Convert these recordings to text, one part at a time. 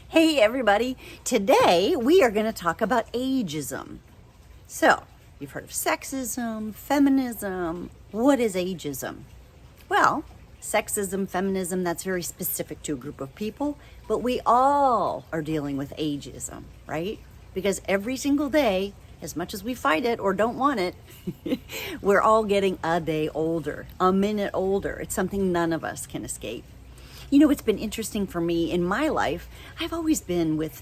Hey everybody, today we are going to talk about ageism. So, you've heard of sexism, feminism. What is ageism? Well, sexism, feminism, that's very specific to a group of people, but we all are dealing with ageism, right? Because every single day, as much as we fight it or don't want it, we're all getting a day older, a minute older. It's something none of us can escape. You know, it's been interesting for me in my life. I've always been with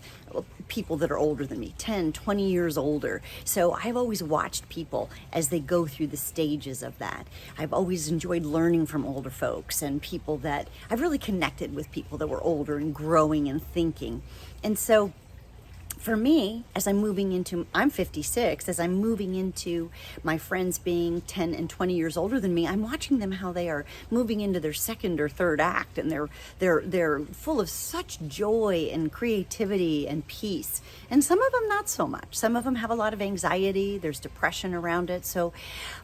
people that are older than me, 10, 20 years older. So I've always watched people as they go through the stages of that. I've always enjoyed learning from older folks and people that I've really connected with people that were older and growing and thinking. And so for me, as I'm 56, as I'm moving into my friends being 10 and 20 years older than me, I'm watching them how they are moving into their second or third act, and they're full of such joy and creativity and peace. And some of them not so much. Some of them have a lot of anxiety. There's depression around it. So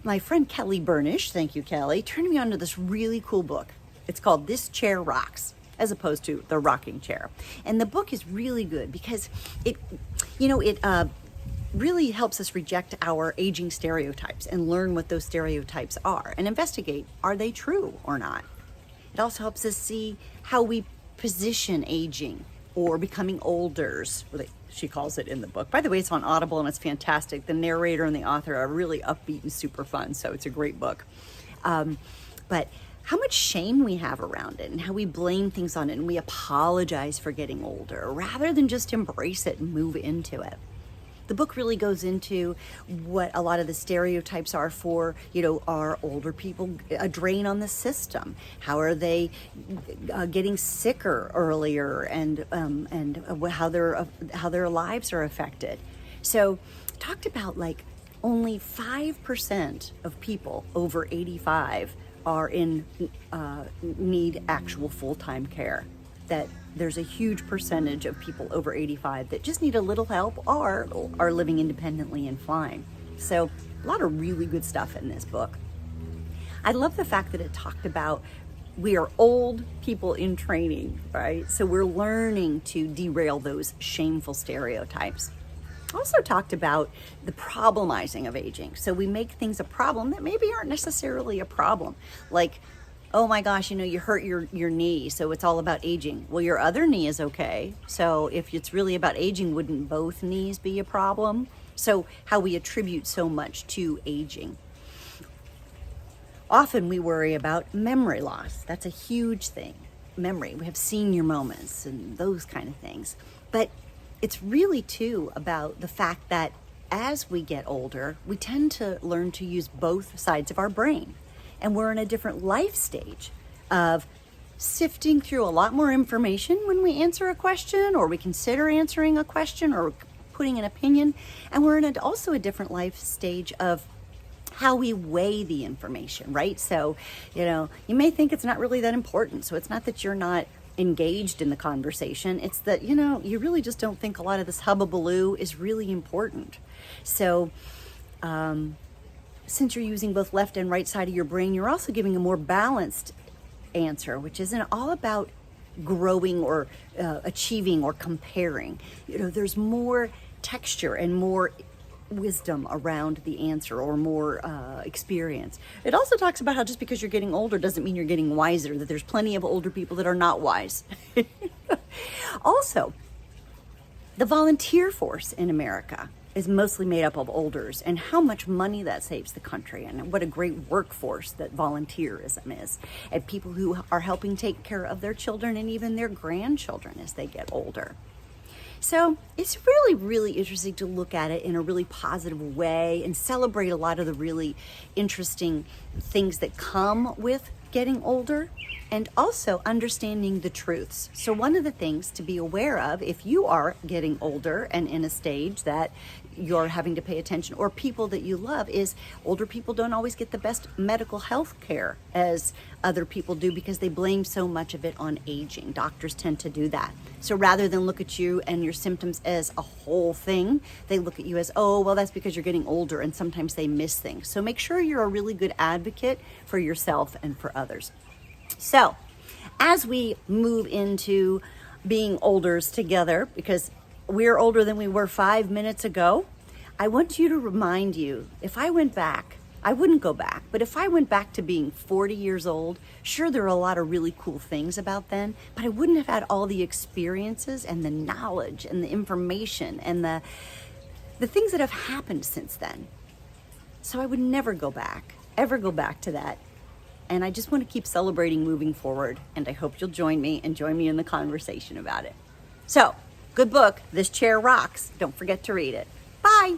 my friend Kelly Burnish, thank you, Kelly, turned me on to this really cool book. It's called This Chair Rocks, as opposed to The Rocking Chair. And the book is really good because it really helps us reject our aging stereotypes and learn what those stereotypes are and investigate, are they true or not? It also helps us see how we position aging or becoming olders. She calls it in the book. By the way, it's on Audible and it's fantastic. The narrator and the author are really upbeat and super fun, so it's a great book. But how much shame we have around it and how we blame things on it and we apologize for getting older rather than just embrace it and move into it. The book really goes into what a lot of the stereotypes are for, are older people a drain on the system? How are they getting sicker earlier and how their lives are affected? So talked about like only 5% of people over 85 are in need actual full-time care, that there's a huge percentage of people over 85 that just need a little help or are living independently and fine. So a lot of really good stuff in this book. I love the fact that it talked about we are old people in training, right? So we're learning to derail those shameful stereotypes. Also talked about the problemizing of aging. So we make things a problem that maybe aren't necessarily a problem. Like, oh my gosh, you hurt your knee, so it's all about aging. Well, your other knee is okay. So if it's really about aging, wouldn't both knees be a problem? So how we attribute so much to aging. Often we worry about memory loss. That's a huge thing. Memory, we have senior moments and those kind of things. But it's really too about the fact that as we get older, we tend to learn to use both sides of our brain. And we're in a different life stage of sifting through a lot more information when we answer a question or we consider answering a question or putting an opinion. And we're in also a different life stage of how we weigh the information, right? So, you may think it's not really that important. So it's not that you're not engaged in the conversation. It's that, you really just don't think a lot of this hubbubaloo is really important. So, since you're using both left and right side of your brain, you're also giving a more balanced answer, which isn't all about growing or achieving or comparing. There's more texture and more wisdom around the answer or more experience. It also talks about how just because you're getting older doesn't mean you're getting wiser, that there's plenty of older people that are not wise. Also, the volunteer force in America is mostly made up of olders, and how much money that saves the country, and what a great workforce that volunteerism is, and people who are helping take care of their children and even their grandchildren as they get older. So it's really, really interesting to look at it in a really positive way and celebrate a lot of the really interesting things that come with getting older and also understanding the truths. So one of the things to be aware of if you are getting older and in a stage that you're having to pay attention, or people that you love, is older people don't always get the best medical health care as other people do because they blame so much of it on aging. Doctors tend to do that. So rather than look at you and your symptoms as a whole thing, they look at you as, oh, well, that's because you're getting older, and sometimes they miss things. So make sure you're a really good advocate for yourself and for others. So as we move into being olders together, because we're older than we were 5 minutes ago, I want you to remind you, if I went back, I wouldn't go back, but if I went back to being 40 years old, sure, there are a lot of really cool things about then, but I wouldn't have had all the experiences and the knowledge and the information and the things that have happened since then. So I would never go back, ever go back to that. And I just want to keep celebrating moving forward. And I hope you'll join me in the conversation about it. So, good book. This Chair Rocks. Don't forget to read it. Bye.